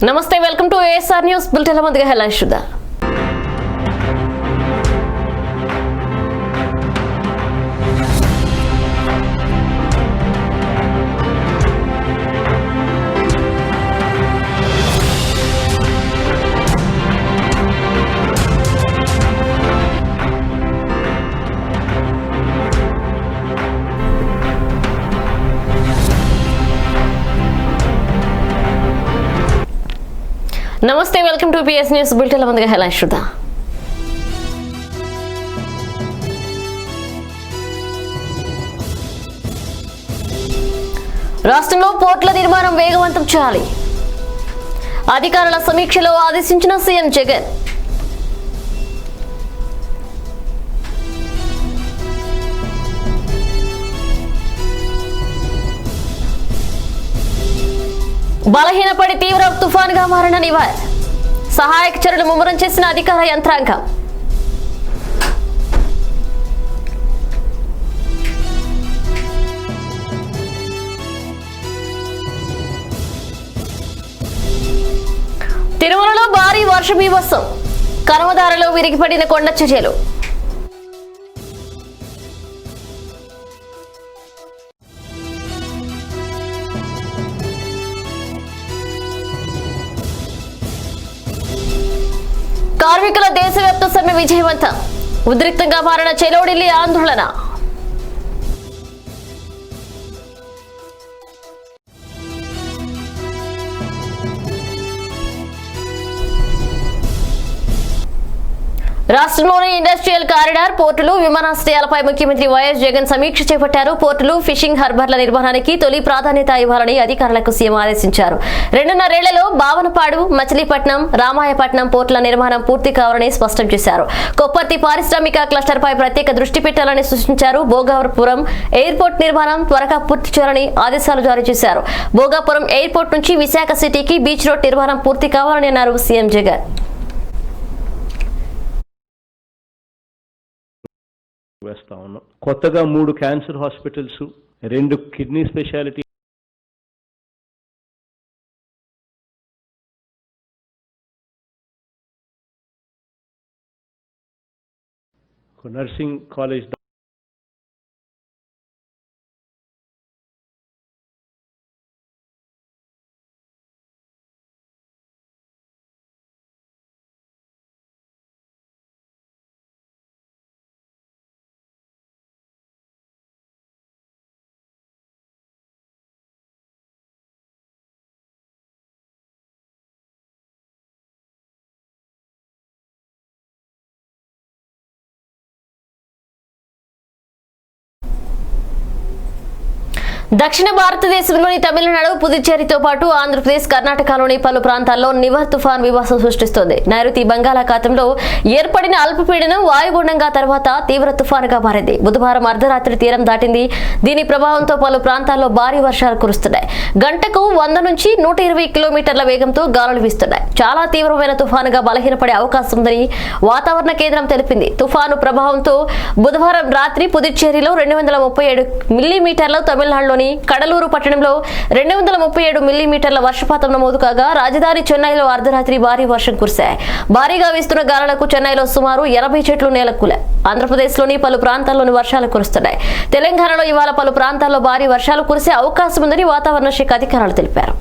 నమస్తే, welcome to ASR news bulletin. ముందుగా headlines చూద్దాం. నమస్తే, welcome to PS news bulletin. ముందుగా హెడ్లైన్స్ చూద్దాం. రాష్ట్రంలో పోర్టుల నిర్మాణం వేగవంతం చేయాలి, అధికారుల సమీక్షలో ఆదేశించిన సీఎం జగన్. బలహీనపడి తీవ్ర తుఫానుగా మారిన నివార్, సహాయక చర్యలు ముమ్మరం చేసిన అధికార యంత్రాంగం. తిరుమలలో భారీ వర్ష బీభత్సం, కనుమదారులో విరిగిపడిన కొండ చర్యలు. కార్మికుల దేశవ్యాప్త సమ్మె విజయవంతం, ఉద్రిక్తంగా మారిన చెలో ఢిల్లీ ఆందోళన. రాష్ట్రంలోని ఇండస్ట్రియల్ కారిడార్, పోర్టులు, విమానాశ్రయాలపై ముఖ్యమంత్రి వైఎస్ జగన్ సమీక్ష చేపట్టారు. పోర్టులు, ఫిషింగ్ హార్బర్ల నిర్మాణానికి తొలి ప్రాధాన్యత ఇవ్వాలని అధికారులకు సీఎం ఆదేశించారు. 2.5 ఏళ్లలో భావనపాడు, మచిలీపట్నం, రామాయపట్నం పోర్టుల నిర్మాణం పూర్తి కావాలని స్పష్టం చేశారు. కొప్పర్తి పారిశ్రామిక క్లస్టర్ పై ప్రత్యేక దృష్టి పెట్టాలని సూచించారు. భోగాపురం ఎయిర్పోర్ట్ నిర్మాణం త్వరగా పూర్తి చేయాలని ఆదేశాలు జారీ చేశారు. భోగాపురం ఎయిర్పోర్ట్ నుంచి విశాఖ సిటీకి బీచ్ రోడ్ నిర్మాణం పూర్తి కావాలని అన్నారు సీఎం జగన్. వేస్తా ఉన్నాం. కొత్తగా 3 cancer hospitals, 2 kidney speciality, nursing college, దక్షిణ భారతదేశంలోని తమిళనాడు, పుదుచ్చేరితో పాటు ఆంధ్రప్రదేశ్, కర్ణాటకలోని పలు ప్రాంతాల్లో నివర్ తుఫాన్ వివాసం సృష్టిస్తోంది. నైరుతి బంగాళాఖాతంలో ఏర్పడిన అల్పపీడనం వాయుగుండంగా తర్వాత తీవ్ర తుఫానుగా మారింది. బుధవారం అర్ధరాత్రి తీరం దాటింది. దీని ప్రభావంతో పలు ప్రాంతాల్లో భారీ వర్షాలు కురుస్తున్నాయి. గంటకు 100 నుంచి 120 కిలోమీటర్ల వేగంతో గాలులు వీస్తున్నాయి. చాలా తీవ్రమైన తుఫానుగా బలహీనపడే అవకాశం ఉందని వాతావరణ కేంద్రం తెలిపింది. తుఫాను ప్రభావంతో బుధవారం రాత్రి పుదుచ్చేరిలో 237 మిల్లీమీటర్ల, తమిళనాడులోని కడలూరు పట్టణంలో 237 మిల్లీమీటర్ల వర్షపాతం నమోదు కాగా, రాజధాని చెన్నైలో అర్ధరాత్రి భారీ వర్షం కురిశాయి. భారీగా వీస్తున్న గాలులకు చెన్నైలో సుమారు 80 చెట్లు నేలకూలాయి. ఆంధ్రప్రదేశ్లోని పలు ప్రాంతాల్లోని వర్షాలు కురుస్తున్నాయి. తెలంగాణలో ఇవాళ పలు ప్రాంతాల్లో భారీ వర్షాలు కురిసే అవకాశం ఉందని వాతావరణ శాఖ అధికారులు తెలిపారు.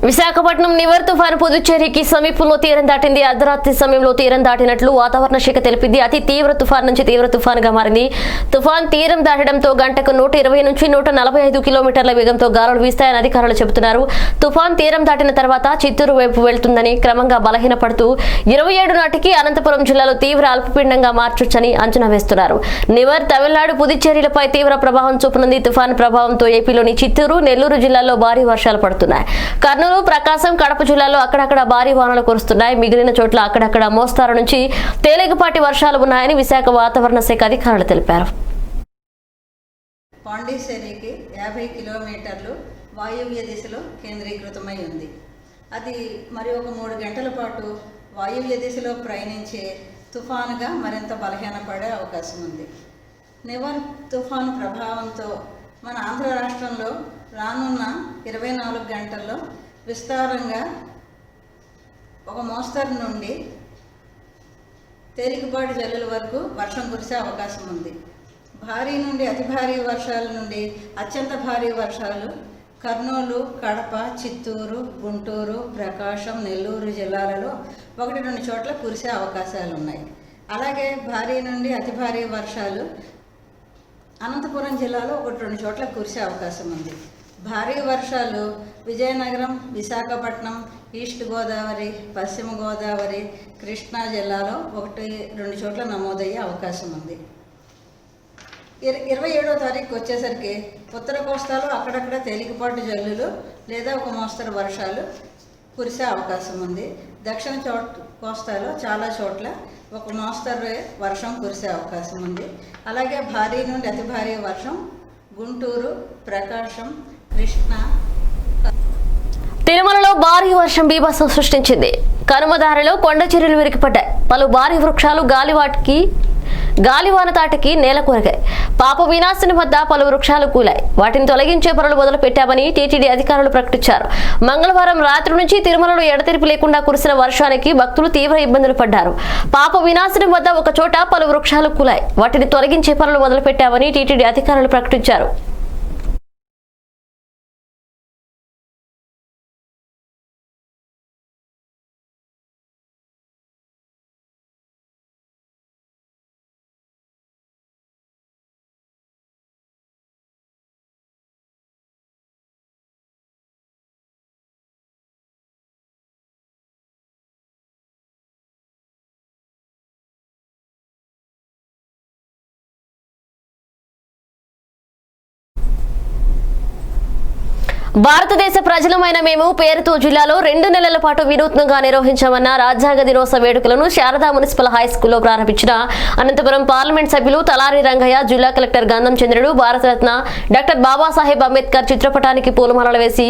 విశాఖపట్నం నివర్ తుఫాను పుదుచ్చేరికి సమీపంలో తీరం దాటింది. అర్ధరాత్రి సమయంలో తీరం దాటినట్లు వాతావరణ శాఖ తెలిపింది. అతి తీవ్ర తుఫాన్ నుంచి తీవ్ర తుఫానుగా మారింది. తుఫాన్ తీరం దాటడంతో గంటకు 120 నుంచి 145 కిలోమీటర్ల వేగంతో గాలులు వీస్తాయని అధికారులు చెబుతున్నారు. తుఫాన్ తీరం దాటిన తర్వాత చిత్తూరు వైపు వెళ్తుందని, క్రమంగా బలహీనపడుతూ 27 నాటికి అనంతపురం జిల్లాలో తీవ్ర అల్పపీడనంగా మార్చొచ్చని అంచనా వేస్తున్నారు. నివర్ తమిళనాడు పుదుచ్చేరిలపై తీవ్ర ప్రభావం చూపనుంది. తుఫాను ప్రభావంతో ఏపీలోని చిత్తూరు, నెల్లూరు జిల్లాల్లో భారీ వర్షాలు పడుతున్నాయి. కర్నూలు, ప్రకాశం, కడప జిల్లాల్లో అక్కడక్కడ భారీ వానలు కురుస్తున్నాయి. మిగిలిన చోట్ల అక్కడక్కడ మోస్తారు నుంచి తేలికపాటి వర్షాలు ఉన్నాయని విశాఖ వాతావరణ శాఖ అధికారులు తెలిపారు. పాండిచ్చేరికి 50 కిలోమీటర్లు వాయువ్య దిశలో కేంద్రీకృతమై ఉంది. అది మరి ఒక 3 గంటల పాటు వాయువ్య దిశలో ప్రయాణించే తుఫానుగా మరింత బలహీనపడే అవకాశం ఉంది. నివర్ తుఫాను ప్రభావంతో మన ఆంధ్ర రాష్ట్రంలో రానున్న 24 గంటల్లో విస్తారంగా ఒక మోస్తరు నుండి తేలికపాటి జల్లుల వరకు వర్షం కురిసే అవకాశం ఉంది. భారీ నుండి అతి భారీ వర్షాల నుండి అత్యంత భారీ వర్షాలు కర్నూలు, కడప, చిత్తూరు, గుంటూరు, ప్రకాశం, నెల్లూరు జిల్లాలలో 1-2 చోట్ల కురిసే అవకాశాలు ఉన్నాయి. అలాగే భారీ నుండి అతి భారీ వర్షాలు అనంతపురం జిల్లాలో 1-2 చోట్ల కురిసే అవకాశం ఉంది. భారీ వర్షాలు విజయనగరం, విశాఖపట్నం, ఈస్ట్ గోదావరి, పశ్చిమ గోదావరి, కృష్ణా జిల్లాలో 1-2 చోట్ల నమోదయ్యే అవకాశం ఉంది. 27వ తారీఖు వచ్చేసరికి ఉత్తర కోస్తాలో అక్కడక్కడ తేలికపాటి జల్లులు లేదా ఒక మోస్తరు వర్షాలు కురిసే అవకాశం ఉంది. దక్షిణ కోస్తాలో చాలా చోట్ల ఒక మోస్తరు వర్షం కురిసే అవకాశం ఉంది. అలాగే భారీ నుండి అతి భారీ వర్షం గుంటూరు, ప్రకాశం, కృష్ణా. తిరుమలలో భారీ వర్షం బీభత్సం సృష్టించింది. కనుమదారిలో కొండ చర్యలు విరిగిపడ్డాయి. పలు భారీ వృక్షాలు గాలివాన తాటికి నేల కూరగాయి. పాప వినాశనం వద్ద పలు వృక్షాలు కూలాయి. వాటిని తొలగించే పనులు మొదలు పెట్టామని టీటీడీ అధికారులు ప్రకటించారు. మంగళవారం రాత్రి నుంచి తిరుమలలో ఎడతెరిపి లేకుండా కురిసిన వర్షానికి భక్తులు తీవ్ర ఇబ్బందులు పడ్డారు. పాప వినాశనం వద్ద ఒక చోట పలు వృక్షాలు కూలాయి. వాటిని తొలగించే పనులు మొదలు పెట్టామని టీటీడీ అధికారులు ప్రకటించారు. భారతదేశ ప్రజలమైన మేము పేరుతో జిల్లాలో 2 నెలల పాటు వినూత్నంగా నిర్వహించామన్న రాజ్యాంగ దినోత్సవ వేడుకలను శారదా మున్సిపల్ హై స్కూల్లో ప్రారంభించిన అనంతపురం పార్లమెంట్ సభ్యులు తలారి రంగయ్య, జిల్లా కలెక్టర్ గంధం చంద్రుడు, భారతరత్న డాక్టర్ బాబాసాహెబ్ అంబేద్కర్ చిత్రపటానికి పూలమాలలు వేసి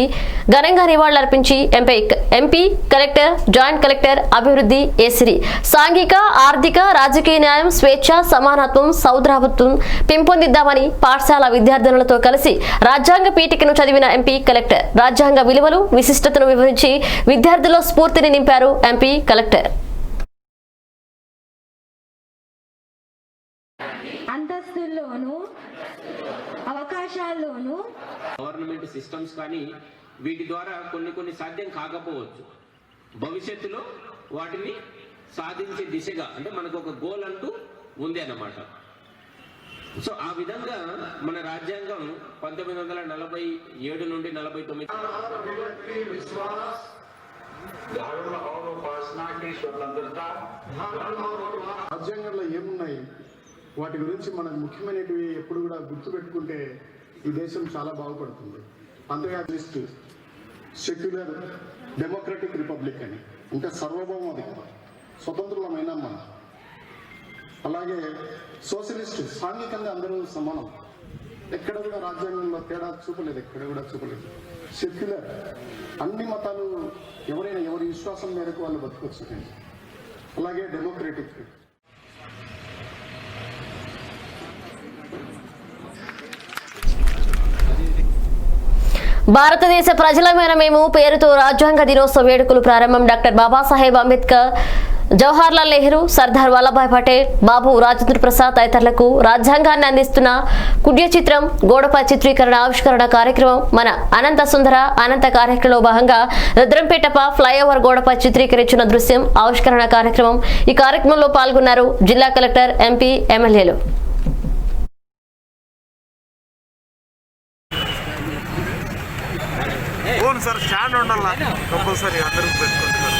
ఘనంగా నివాళులర్పించి ఎంపీ, కలెక్టర్, జాయింట్ కలెక్టర్, అభివృద్ధి, ఏసిరి, సాంఘిక, ఆర్థిక, రాజకీయ న్యాయం, స్వేచ్ఛ, సమానత్వం, సౌద్రాభత్వం పెంపొందిద్దామని పాఠశాల విద్యార్థినులతో కలిసి రాజ్యాంగ పీఠికను చదివిన ఎంపీ, కలెక్టర్ రాజ్యాంగ విలువలు, విశిష్టతను వివరించి విద్యార్థుల్లో స్ఫూర్తిని నింపారు. ఎంపీ, కలెక్టర్ అంతస్తుల్లోనూ అవకాశాల్లోనూ గవర్నమెంట్ సిస్టమ్స్ కానీ వీటి ద్వారా కొన్ని సాధ్యం కాకపోవచ్చు. భవిష్యత్తులో వాటిని సాధించే దిశగా అంటే మనకు ఒక గోల్ అంటూ ఉంది అన్నమాట. సో ఆ విధంగా మన రాజ్యాంగం 1947 నుండి 49 రాజ్యాంగంలో ఏమున్నాయి వాటి గురించి మనకు ముఖ్యమైనవి ఎప్పుడు కూడా గుర్తుపెట్టుకుంటే ఈ దేశం చాలా బాగుపడుతుంది. అంతర్జాతీయ సెక్యులర్ డెమోక్రటిక్ రిపబ్లిక్ అని అంటే సార్వభౌమాధికారం, స్వతంత్రులమైన మనం. అలాగే సోషలిస్ట్, సాంఘికంగా అందరూ సమానం. ఎక్కడ కూడా రాజ్యాంగంలో తేడా చూపలేదు, ఎక్కడ కూడా చూపలేదు. సెక్యులర్, అన్ని మతాలు ఎవరైనా ఎవరి విశ్వాసం మేరకు వాళ్ళు బతుకొచ్చు. అలాగే డెమోక్రటిక్. భారతదేశ ప్రజలమైన మేము పేరుతో రాజ్యాంగ దినోత్సవ వేడుకలు ప్రారంభం. డాక్టర్ బాబాసాహెబ్ అంబేద్కర్ జవహర్లాల్ నెహ్రూ, సర్దార్ వల్లభాయ్ పటేల్, బాబు రాజేంద్ర ప్రసాద్ తదితరులకు రాజ్యాంగాన్ని అందిస్తున్న కుడ్య చిత్రం గోడపై చిత్రీకరణ ఆవిష్కరణ కార్యక్రమం మన అనంత సుందర అనంత కార్యక్రమంలో భాగంగా రుద్రంపేటప ఫ్లైఓవర్ గోడపై చిత్రీకరించిన దృశ్యం ఆవిష్కరణ కార్యక్రమం. ఈ కార్యక్రమంలో పాల్గొన్నారు జిల్లా కలెక్టర్, ఎంపీ, ఎమ్మెల్యేలు. సార్ స్టాండ్ ఉండాలా కంపల్సరీ అందరూ పెట్టుకుంటున్నారు.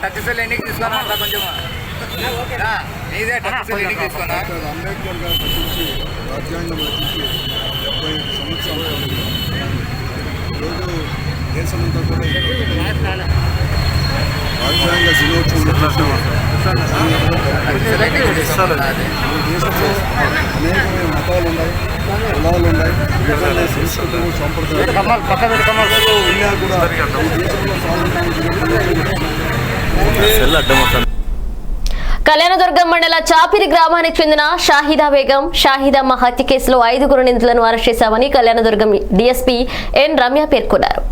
టచ్ సెల్ ఎన్నికి తీసుకున్నా కొంచెం నీదే టచ్ సెల్ ఎన్నికి తీసుకున్నా. అంబేద్కర్ గారు రచించి రాజ్యాంగం రచించి 75 సంవత్సరాలు ఈరోజు దేశమంతా కూడా రాజ్యాంగ దినోత్సవం. దేశంలో అనేకమైన మతాలు ఉన్నాయి, కులాలు ఉన్నాయి, విభిన్న సంస్కృతులు, సంప్రదాయాలు ఉన్నా కూడా ఈ దేశంలో కళ్యాణదుర్గం మండల చాపిరి గ్రామానికి చెందిన షాహిదా బేగం, షాహిదమ్మ హత్య కేసులో 5 నిందితులను అరెస్ట్ చేశామని కళ్యాణదుర్గం డీఎస్పీ ఎన్ రమ్య పేర్కొన్నారు.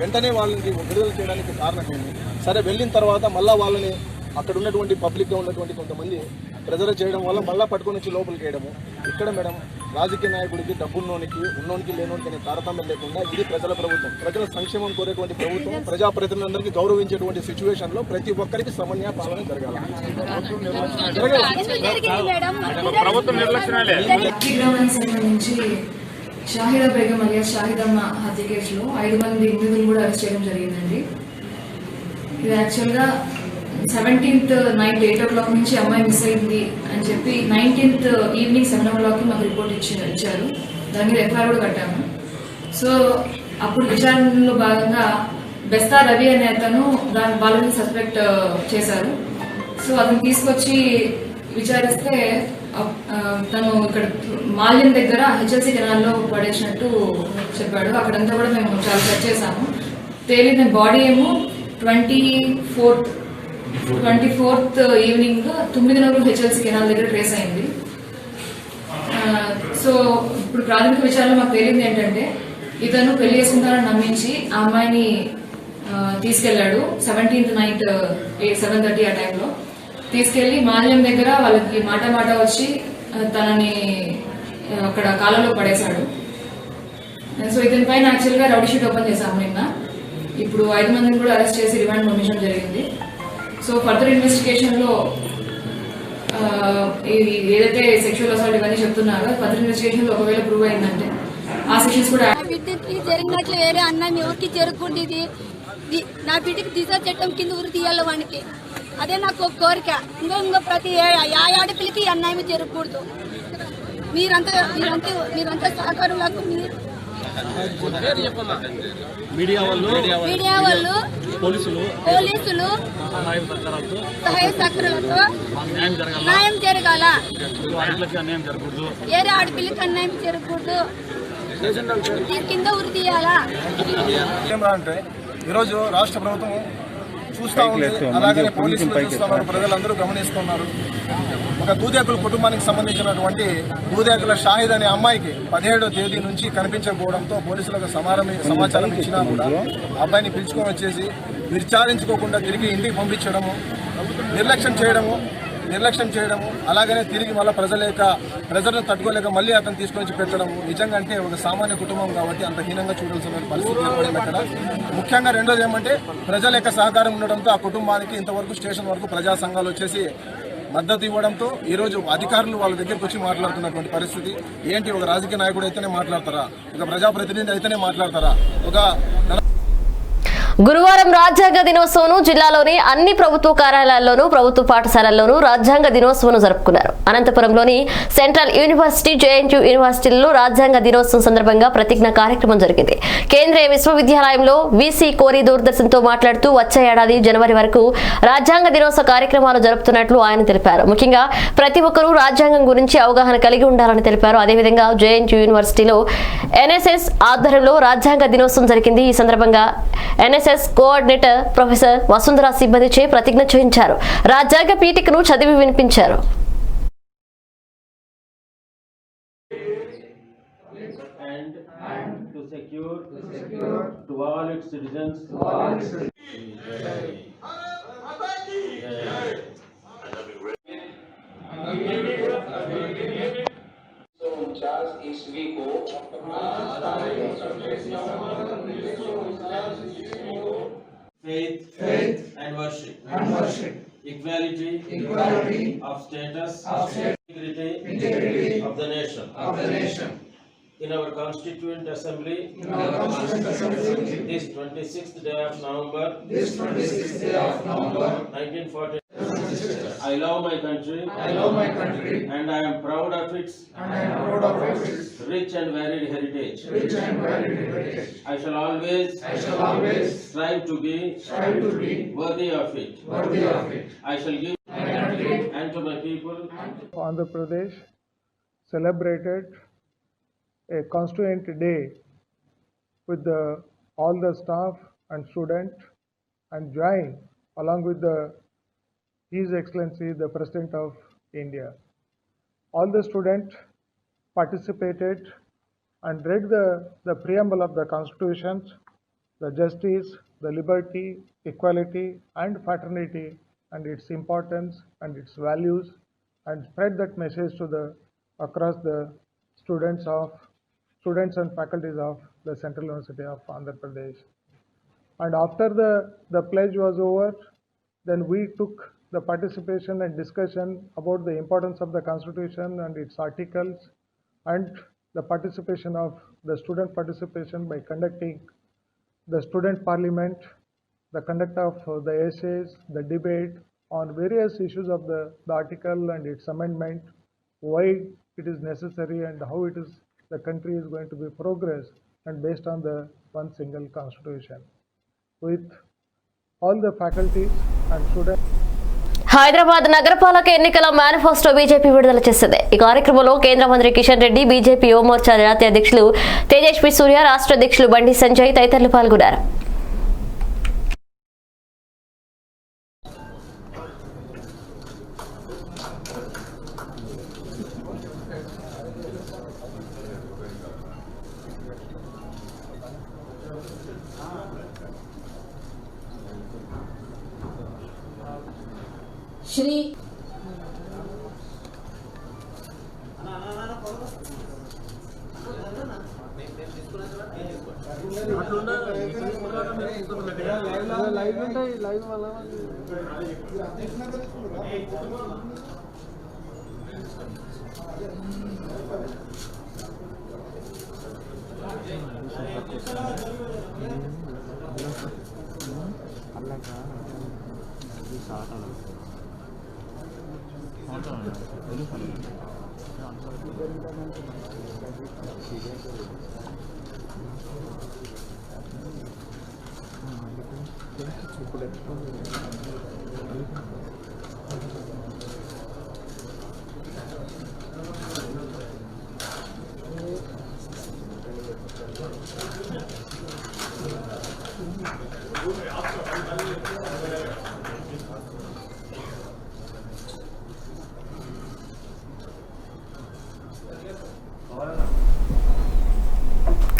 వెంటనే వాళ్ళని విడుదల చేయడానికి కారణం ఏంటి? సరే, వెళ్ళిన తర్వాత మళ్ళీ వాళ్ళని అక్కడ ఉన్నటువంటి పబ్లిక్గా ఉన్నటువంటి కొంతమంది ప్రెజర్ చేయడం వల్ల మళ్ళీ పట్టుకొని వచ్చి లోపలికి వేయడము. ఇక్కడ మేడం రాజకీయ నాయకుడికి, డబ్బున్నోనికి, ఉన్నోనికి, లేనోనికి అనే తారతమ్యం లేకుండా ఇది ప్రజల ప్రభుత్వం, ప్రజల సంక్షేమం కోరేటువంటి ప్రభుత్వం, ప్రజాప్రతినిధులందరికీ గౌరవించేటువంటి సిచ్యువేషన్లో ప్రతి ఒక్కరికి సమన్వయ పాలన జరగాలి. షాహిదా బేగం అలియా షాహిదమ్మ హత్య కేసులో 5 నిందితులు కూడా అరెస్ట్ చేయడం జరిగిందండి. ఇది యాక్చువల్గా 17th నైట్ 8 o'clock నుంచి అమ్మాయి మిస్ అయింది అని చెప్పి 19th ఈవినింగ్ 7 o'clockకి మాకు రిపోర్ట్ ఇచ్చారు. దాని మీద ఎఫ్ఐఆర్ కూడా కట్టాము. సో అప్పుడు విచారణలో భాగంగా బెస్తా రవి అనే అతను వాళ్ళని సస్పెక్ట్ చేశారు. సో అతను తీసుకొచ్చి విచారిస్తే తను ఇక్కడ మాల్యం దగ్గర హెచ్ఎల్సీ కెనాల్లో పడేసినట్టు చెప్పాడు. అక్కడంతా కూడా మేము చాలా సెర్చ్ చేశాము. తేలిన బాడీ ఏమో 24th ఈవినింగ్ 9 హెచ్ఎల్సీ కెనాల్ దగ్గర ట్రేస్ అయింది. సో ఇప్పుడు ప్రాథమిక విచారణలో మాకు తేలింది ఏంటంటే ఇతను పెళ్లి చేసుకుంటారని నమ్మించి ఆ అమ్మాయిని తీసుకెళ్లాడు. 17th నైట్ 7:30 ఆ టైంలో తీసుకెళ్లి మాల్యం దగ్గర వాళ్ళకి మాట వచ్చి తనని అక్కడ కాలంలో పడేశాడు. సో ఇతని పైన యాక్చువల్గా రౌడీ షీట్ ఓపెన్ చేశాము నిన్న. ఇప్పుడు 5 మందిని కూడా అరెస్ట్ చేసి రిమాండ్ పంపించడం జరిగింది. సో ఫర్దర్ ఇన్వెస్టిగేషన్లో ఏదైతే సెక్షువల్ అసాల్ట్ ఇవన్నీ చెప్తున్నారో ఫర్దర్ ఇన్వెస్టిగేషన్లో ఒకవేళ ప్రూవ్ అయిందంటే ఆ సెక్షన్స్ కూడా బిడ్డకి జరిగినట్లు వేరే అన్నం ఎవరికి జరగకూడదు. ఇది నా బిడ్డకి దిశ చట్టం కింద ఉరి తీయాలి వానికి. అదే నాకు ఒక కోరిక. ఇంకో ప్రతి ఆడపిల్లకి అన్యాయం జరగకూడదు. మీరంతా సహకారులకు మీడియా వాళ్ళు పోలీసులు సహాయ సహకారాలతో న్యాయం జరగాల. వేరే ఆడపిల్లకి అన్యాయం జరగకూడదు. కింద ఉరి తీయాలా. అంటే ఈరోజు రాష్ట్ర ప్రభుత్వం చూస్తూ ఉంది, అలాగే పోలీసులు చూస్తున్నారు, ప్రజలందరూ గమనిస్తున్నారు. ఒక దూదేకుల కుటుంబానికి సంబంధించినటువంటి దూదేకుల షాహిద్ అనే అమ్మాయికి 17వ తేదీ నుంచి కనిపించకపోవడంతో పోలీసులకు సమాచారం ఇచ్చినా కూడా అబ్బాయిని పిలుచుకొని వచ్చేసి విచారించుకోకుండా తిరిగి ఇంటికి పంపించడము, నిర్లక్ష్యం చేయడము, అలాగనే తిరిగి మళ్ళీ ప్రజలను తట్టుకోలేక మళ్ళీ అతను తీసుకొని వచ్చి పెట్టడము నిజంగా అంటే ఒక సామాన్య కుటుంబం కాబట్టి అంత హీనంగా చూడాల్సిన పరిస్థితి ఏర్పడింది అక్కడ. ముఖ్యంగా రెండోది ఏమంటే ప్రజల యొక్క సహకారం ఉండడంతో ఆ కుటుంబానికి ఇంతవరకు స్టేషన్ వరకు ప్రజా సంఘాలు వచ్చేసి మద్దతు ఇవ్వడంతో ఈరోజు అధికారులు వాళ్ళ దగ్గరికి వచ్చి మాట్లాడుతున్నటువంటి పరిస్థితి. ఏంటి, ఒక రాజకీయ నాయకుడు అయితేనే మాట్లాడతారా, ఒక ప్రజాప్రతినిధి అయితేనే మాట్లాడతారా? గురువారం రాజ్యాంగ దినోత్సవం జిల్లాలోని అన్ని ప్రభుత్వ కార్యాలయాల్లోనూ ప్రభుత్వ పాఠశాలల్లోనూ రాజ్యాంగ దినోత్సవం జరుపుకున్నారు. అనంతపురంలోని సెంట్రల్ యూనివర్సిటీ, జేఎన్టీయూ యూనివర్సిటీల్లో రాజ్యాంగ దినోత్సవం సందర్భంగా ప్రతిజ్ఞ కార్యక్రమం జరిగింది. కేంద్రీయ విశ్వవిద్యాలయంలో వీసీ కోరి దూరదర్శన్తో మాట్లాడుతూ వచ్చే ఏడాది జనవరి వరకు రాజ్యాంగ దినోత్సవ కార్యక్రమాలు జరుపుతున్నట్లు ఆయన తెలిపారు. ముఖ్యంగా ప్రతి ఒక్కరూ రాజ్యాంగం గురించి అవగాహన కలిగి ఉండాలని తెలిపారు. అదేవిధంగా జేఎన్టీయూ యూనివర్సిటీలో ఎన్ఎస్ఎస్ ఆధ్వర్యంలో రాజ్యాంగ దినోత్సవం జరిగింది. ఈ సందర్భంగా NSS NHS coordinator professor Vasundhara సిబ్బందిచే ప్రతిజ్ఞ చేయించారు. రాజ్యాంగ పీఠికను చదివి వినిపించారు. And to secure to all its citizens faith and worship equality of status integrity of the nation in our Constituent Assembly this 26th day of November 1940. I love my country and I am proud of its rich and varied heritage. I shall always strive to be worthy of it. I shall give and to my people. Andhra Pradesh celebrated a constituent day with all the staff and students and joined along with His Excellency the President of India. All the students participated and read the preamble of the Constitution, the justice, the liberty, equality and fraternity and its importance and its values, and spread that message to across the students and faculties of the Central University of Andhra Pradesh. And after the pledge was over, then we took the participation and discussion about the importance of the Constitution and its articles, and the participation of the student participation by conducting the student parliament, the conduct of the essays, the debate on various issues of the article and its amendment, why it is necessary and how the country is going to be progress, and based on the one single constitution. With all the faculties and students. Hyderabad నగరపాలక ఎన్నికల manifesto BJP విడుదల చేసింది. ఈ కార్యక్రమంలో కేంద్ర మంత్రి Kishan Reddy, BJP Yuva Morcha జాతీయ అధ్యక్షులు తేజస్వి సూర్య, రాష్ట్ర అధ్యక్షులు బండి సంజయ్ తదితరులు పాల్గొన్నారు. శ్రీ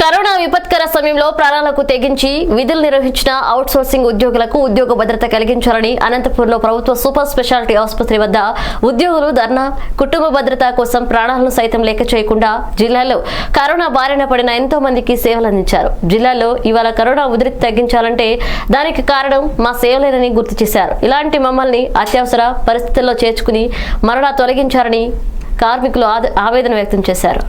కరోనా విపత్కర సమయంలో ప్రాణాలకు తెగించి విధులు నిర్వహించిన అవుట్ సోర్సింగ్ ఉద్యోగులకు ఉద్యోగ భద్రత కలిగించాలని అనంతపూర్లో ప్రభుత్వ సూపర్ స్పెషాలిటీ ఆసుపత్రి వద్ద ఉద్యోగులు ధర్నా, కుటుంబ భద్రత కోసం ప్రాణాలను సైతం లెక్క చేయకుండా జిల్లాలో కరోనా బారిన పడిన ఎంతో మందికి సేవలు అందించారు. జిల్లాలో ఇవాళ కరోనా ఉధృతి తగ్గించాలంటే దానికి కారణం మా సేవలేనని గుర్తు చేశారు. ఇలాంటి మమ్మల్ని అత్యవసర పరిస్థితుల్లో చేర్చుకుని మరలా తొలగించారని కార్మికులు ఆవేదన వ్యక్తం చేశారు.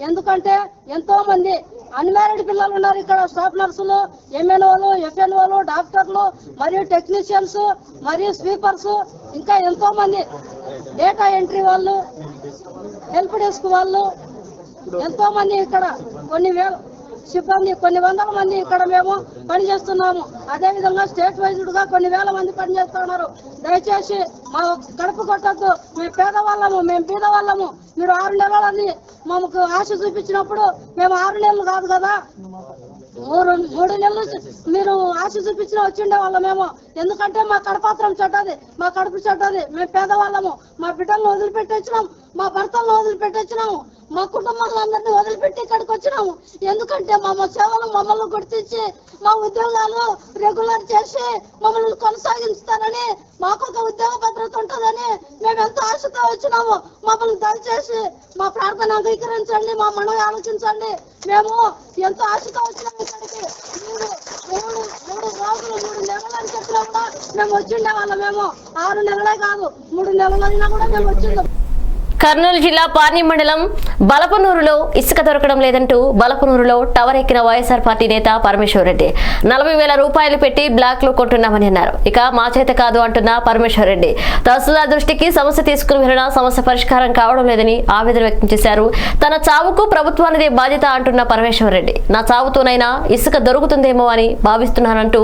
ఎందుకంటే ఎందుకంటే ఎంతో మంది అన్మ్యారీడ్ పిల్లలు ఉన్నారు ఇక్కడ. స్టాఫ్ నర్సులు, ఎంఎన్ఓలు, ఎఫ్ఎన్ఓలు, డాక్టర్లు మరియు టెక్నీషియన్స్ మరియు స్వీపర్స్, ఇంకా ఎంతో మంది డేటా ఎంట్రీ వాళ్ళు, హెల్ప్ డెస్క్ వాళ్ళు, ఎంతో మంది ఇక్కడ కొన్ని వేల సిబ్బంది, కొన్ని వందల మంది ఇక్కడ మేము పనిచేస్తున్నాము. అదేవిధంగా స్టేట్ వైజ్డ్ గా కొన్ని వేల మంది పనిచేస్తున్నారు. దయచేసి మా కడుపు కొట్టద్దు. మేము పేదవాళ్ళము, మేము బీదవాళ్ళము. మీరు 6 నెలలని మాకు ఆశ చూపించినప్పుడు మేము 6 నెలలు కాదు కదా, 3 నెలలు మీరు ఆశ చూపించిన వచ్చిండే వాళ్ళమేమో. ఎందుకంటే మా కడపాత్రం చెడ్డది, మా కడుపు చెడ్డది. మేము పేదవాళ్ళము. మా బిడ్డలను వదిలిపెట్టొచ్చినాము, మా భర్తలను వదిలిపెట్టొచ్చినాము, మా కుటుంబాలందరినీ వదిలిపెట్టి ఇక్కడికి వచ్చినాము. ఎందుకంటే మా సేవలు మమ్మల్ని గుర్తించి మా ఉద్యోగాలు రెగ్యులర్ చేసి మమ్మల్ని కొనసాగిస్తారని, మాకు ఒక ఉద్యోగ భద్రత ఉంటుందని మేము ఎంతో ఆశతో వచ్చినాము. మమ్మల్ని దయచేసి మా ప్రార్థన అంగీకరించండి, మా మనవి ఆలోచించండి. మేము ఎంతో ఆశతో వచ్చినాము ఇక్కడికి. మూడు రోజులు 3 నెలలు అని చెప్పినా కూడా మేము వచ్చిండే వాళ్ళం. మేము 6 నెలలే కాదు, 3 నెలలైనా కూడా మేము వచ్చిందాం. కర్నూలు జిల్లా పార్నీ మండలం బలపనూరులో ఇసుక దొరకడం లేదంటూ బలపనూరులో టవర్ ఎక్కిన వైఎస్ఆర్ పార్టీ నేత పరమేశ్వర్ రెడ్డి 40,000 రూపాయలు పెట్టి బ్లాక్ లో కొంటున్నామని అన్నారు. ఇక మా చేత కాదు అంటున్న పరమేశ్వర్ రెడ్డి తహసీల్దార్ దృష్టికి సమస్య తీసుకుని వెళ్ళినా సమస్య పరిష్కారం కావడం లేదని ఆవేదన వ్యక్తం చేశారు. తన చావుకు ప్రభుత్వానిదే బాధ్యత అంటున్న పరమేశ్వర్ రెడ్డి నా చావుతోనైనా ఇసుక దొరుకుతుందేమో అని భావిస్తున్నానంటూ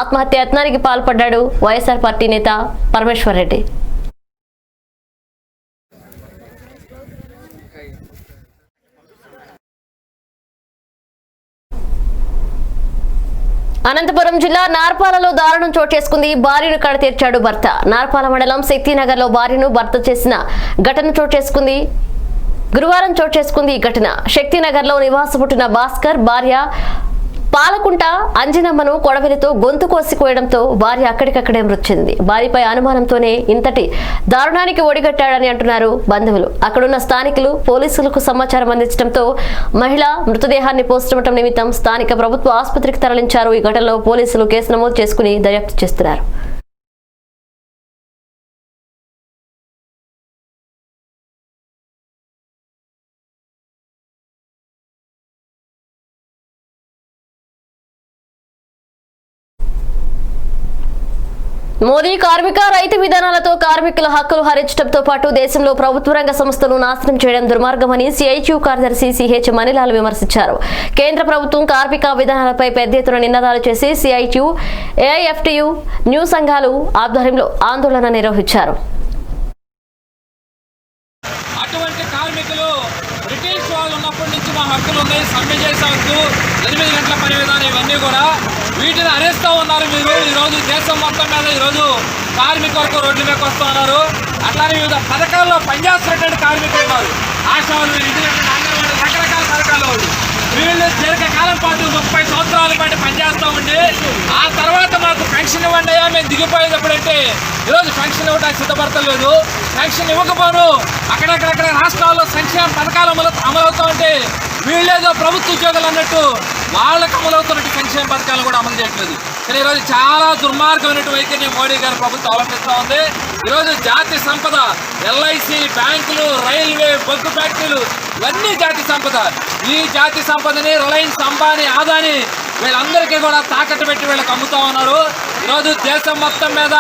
ఆత్మహత్య యత్నానికి పాల్పడ్డాడు వైఎస్ఆర్ పార్టీ నేత పరమేశ్వర్ రెడ్డి. అనంతపురం జిల్లా నార్పాలలో దారుణం చోటు చేసుకుంది. భార్యను కడతీర్చాడు భర్త. నార్పాల మండలం శక్తినగర్ లో భార్యను భర్త చేసిన ఘటన చోటు చేసుకుంది. గురువారం చోటు చేసుకుంది ఈ ఘటన. శక్తినగర్ లో నివాసపుట్టిన భాస్కర్ భార్య పాలకుంట అంజనమ్మను కొడవలితో గొంతు కోసికోయడంతో భార్య అక్కడికక్కడే మృతి చెందింది. భార్యపై అనుమానంతోనే ఇంతటి దారుణానికి ఒడిగట్టాడని అంటున్నారు బంధువులు. అక్కడున్న స్థానికులు పోలీసులకు సమాచారం అందించడంతో మహిళ మృతదేహాన్ని పోస్టుమార్టం నిమిత్తం స్థానిక ప్రభుత్వ ఆసుపత్రికి తరలించారు. ఈ ఘటనలో పోలీసులు కేసు నమోదు చేసుకుని దర్యాప్తు చేస్తున్నారు. మోదీ కార్మిక రైతు విధానాలతో కార్మికుల హక్కులు హరించడంతో పాటు దేశంలో ప్రభుత్వ రంగ సంస్థలు నాశనం చేయడం దుర్మార్గమని సిఐటియు కార్యదర్శి సిహెచ్ మణిలాల్ విమర్శించారు. కేంద్ర ప్రభుత్వం కార్మిక విధానాలపై పెద్ద ఎత్తున నినాదాలు చేసి సిఐటియు, ఏఐఎఫ్టియు, న్యూ సంఘాలు ఆధ్వర్యంలో ఆందోళన నిర్వహించారు. అటువంటి కార్మికులు బ్రిటిష్ వాళ్ళు ఉన్నప్పటి నుంచి మా హక్కులు ఉన్నాయి, సమ్మె చేసేవద్దు, 8 గంటల పని విధానం, ఇవన్నీ కూడా వీటిని అరేస్తూ ఉన్నారు. మీరు ఈరోజు దేశం మొత్తం మీద ఈరోజు కార్మికులకు రోడ్ల మీదకి వస్తూ ఉన్నారు. అట్లానే వివిధ పథకాల్లో పనిచేస్తున్నటువంటి కార్మికులు ఉన్నారు. ఆశాలు, రకరకాల పథకాలు వాళ్ళు. వీళ్ళు దీర్ఘకాలం పాటు 30 సంవత్సరాల పాటు పనిచేస్తూ ఉండి ఆ తర్వాత మాకు పెన్షన్ ఇవ్వండి అయ్యా మేము దిగిపోయేటప్పుడంటే ఈరోజు పెన్షన్ ఇవ్వడానికి సిద్ధపడతలేదు. పెన్షన్ ఇవ్వకపోను అక్కడక్కడక్కడ రాష్ట్రాల్లో సంక్షేమ పథకాలు అమలవుతూ ఉంటే వీళ్ళేదో ప్రభుత్వ ఉద్యోగులు అన్నట్టు వాళ్ళకు అమలవుతున్నట్టు సంక్షేమ పథకాలు కూడా అమలు చేయట్లేదు. కానీ ఈరోజు చాలా దుర్మార్గమైనటువంటి వైఖరిని మోడీ గారి ప్రభుత్వం అవలంబిస్తూ ఉంది. ఈరోజు జాతి సంపద, ఎల్ఐసి, బ్యాంకులు, రైల్వే, బొగ్గు ఫ్యాక్టరీలు ఇవన్నీ జాతి సంపద. ఈ జాతి సంపదని రిలయన్స్, అంబానీ, ఆదాని వీళ్ళందరికీ కూడా తాకట్టు పెట్టి వీళ్ళకి అమ్ముతా ఉన్నారు. ఈరోజు దేశం మొత్తం మీద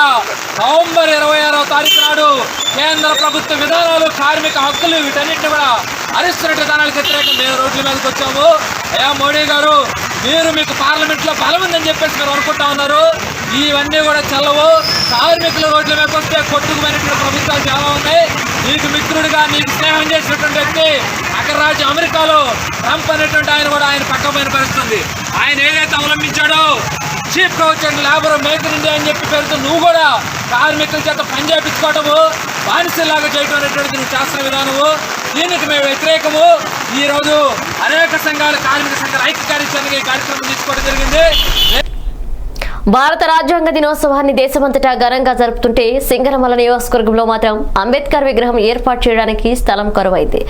నవంబర్ 26వ తారీఖు నాడు కేంద్ర ప్రభుత్వ విధానాలు, కార్మిక హక్కులు వీటన్నిటిని కూడా అరిస్తున్న విధానాలకు వ్యతిరేకంగా మేము రోడ్ల మీదకి వచ్చాము. అయ్యా మోడీ గారు, మీకు పార్లమెంట్లో బలం ఉందని చెప్పేసి మీరు అనుకుంటా ఉన్నారు. ఇవన్నీ కూడా చెల్లవు. కార్మికుల రోడ్ల మీదకి వస్తే కొట్టుకుపోయినటువంటి ప్రభుత్వాలు చాలా ఉన్నాయి. నీకు మిత్రుడిగా నీకు స్నేహం చేసినటువంటి వ్యక్తి అగ్రరాజ్యం అమెరికాలో ట్రంప్ అనేటువంటి ఆయన కూడా ఆయన పక్కపోయిన పరిస్థితుంది. ఆయన ఏదైతే అవలంబించాడో చీఫ్ గా వచ్చిన లేబర్ మేక్ ఇన్ ఇండియా అని చెప్పి పేరుతో నువ్వు కూడా కార్మికుల చేత పని చేయించుకోవటము, బానిసలాగా చేయటం అనేటువంటిది నువ్వు చేస్తున్న విధానము. దీనికి మేము వ్యతిరేకము. ఈ రోజు అనేక సంఘాలు, కార్మిక సంఘాలు ఐక్యకార్యాచరణగా ఈ కార్యక్రమం తీసుకోవడం జరిగింది. భారత రాజ్యాంగ దినోత్సవాన్ని దేశమంతటా ఘనంగా జరుపుతుంటే సింగనమల నియోజకవర్గంలో మాత్రం అంబేద్కర్ విగ్రహం ఏర్పాటు చేయడానికి స్థలం కరువైంది.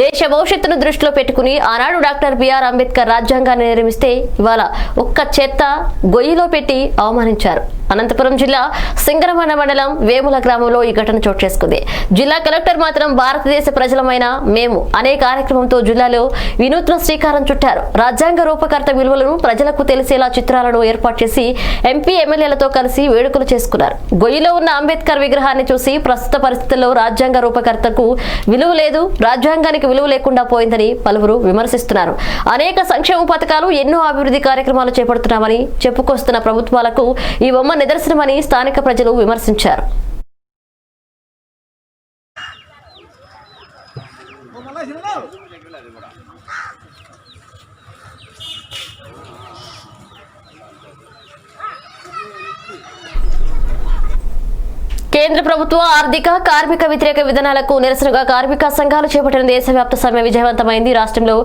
దేశ భవిష్యత్తును దృష్టిలో పెట్టుకుని ఆనాడు డాక్టర్ బిఆర్ అంబేద్కర్ రాజ్యాంగాన్ని నిర్మిస్తే ఇవాళ ఒక్క చెత్త గొయ్యిలో పెట్టి అవమానించారు. అనంతపురం జిల్లా సింగరమణ మండలం వేముల గ్రామంలో ఈ ఘటన చోటు చేసుకుంది. జిల్లా కలెక్టర్ మాత్రం భారతదేశ ప్రజలమైన మేము అనే కార్యక్రమంతో జిల్లాలో వినూత్న శ్రీకారం చుట్టారు. రాజ్యాంగ రూపకర్త విలువలను ప్రజలకు తెలిసేలా చిత్రాలను ఏర్పాటు చేసి ఎంపీ ఎమ్మెల్యేలతో కలిసి వేడుకలు చేసుకున్నారు. గొయ్యిలో ఉన్న అంబేద్కర్ విగ్రహాన్ని చూసి ప్రస్తుత పరిస్థితుల్లో రాజ్యాంగ రూపకర్తకు విలువ లేదు, రాజ్యాంగానికి విలువ లేకుండా పోయిందని పలువురు విమర్శిస్తున్నారు. అనేక సంక్షేమ పథకాలు, ఎన్నో అభివృద్ధి కార్యక్రమాలు చేపడుతున్నామని చెప్పుకొస్తున్న ప్రభుత్వాలకు ఈ బొమ్మ నిదర్శనమని స్థానిక ప్రజలు విమర్శించారు. కేంద్ర ప్రభుత్వ ఆర్థిక కార్మిక వ్యతిరేక విధానాలకు నిరసనగా కార్మిక సంఘాలు చేపట్టిన దేశవ్యాప్త సమ్మె విజయవంతమైంది. రాష్ట్రంలో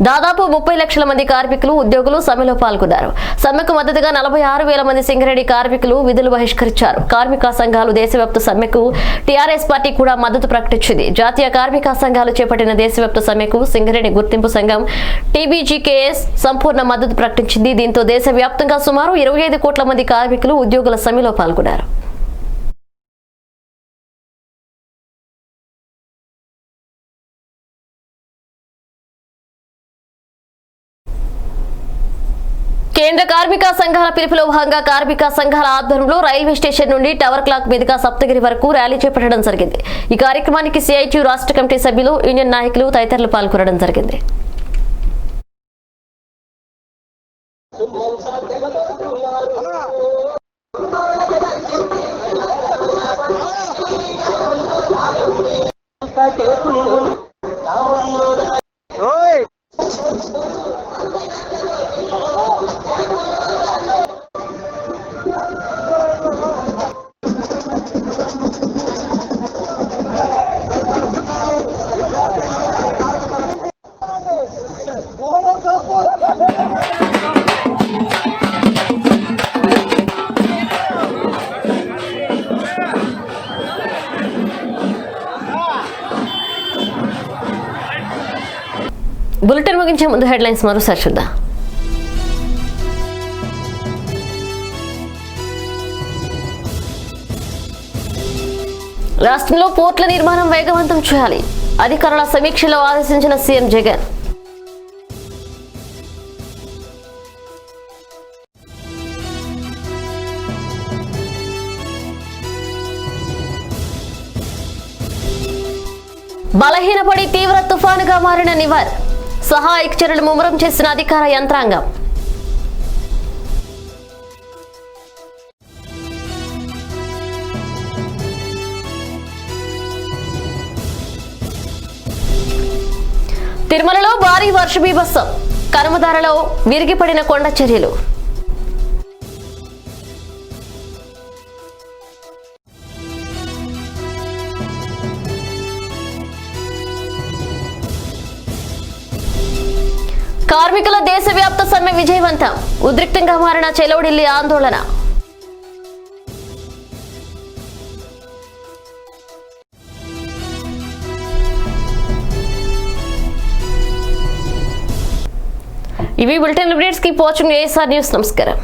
దాదాపు 30 లక్షల మంది కార్మికులు, ఉద్యోగులు సమ్మెలో పాల్గొన్నారు. సమ్మెకు మద్దతుగా 46,000 మంది సింగరేణి కార్మికులు విధులు బహిష్కరించారు. కార్మిక సంఘాలు దేశవ్యాప్త సమ్మెకు టీఆర్ఎస్ పార్టీ కూడా మద్దతు ప్రకటించింది. జాతీయ కార్మిక సంఘాలు చేపట్టిన దేశవ్యాప్త సమ్మెకు సింగరేణి గుర్తింపు సంఘం టీబీజీకేఎస్ సంపూర్ణ మద్దతు ప్రకటించింది. దీంతో దేశవ్యాప్తంగా సుమారు 25 కోట్ల మంది కార్మికులు, ఉద్యోగుల సమ్మెలో పాల్గొన్నారు. కేంద్ర కార్మిక సంఘాల పిలుపులో భాగంగా కార్మిక సంఘాల ఆధ్వర్యంలో రైల్వే స్టేషన్ నుండి టవర్ క్లాక్ మీదుగా సప్తగిరి వరకు ర్యాలీ చేపట్టడం జరిగింది. ఈ కార్యక్రమానికి సిఐటియు రాష్ట్ర కమిటీ సభ్యులు, యూనియన్ నాయకులు తదితరులు పాల్గొనడం జరిగింది. బులెటిన్ ముగించే ముందు హెడ్లైన్స్ మరోసారి చూద్దాం. రాష్ట్రంలో పోర్టుల నిర్మాణం వేగవంతం చేయాలి, అధికారుల సమీక్షలో ఆదేశించిన సీఎం జగన్. బలహీనపడి తీవ్ర తుఫానుగా మారిన నివర్, సహాయక చర్యలు ముమ్మరం చేసిన అధికార యంత్రాంగం. తిరుమలలో భారీ వర్ష బీభత్సం, కనుమదారలో విరిగిపడిన కొండ చర్యలు. కార్మికుల దేశవ్యాప్త సమ్మె విజయవంతం, ఉద్రిక్తంగా మారిన చెలో ఢిల్లీ ఆందోళన. ఇవి bulletin updates. Keep watching ASR news. నమస్కారం.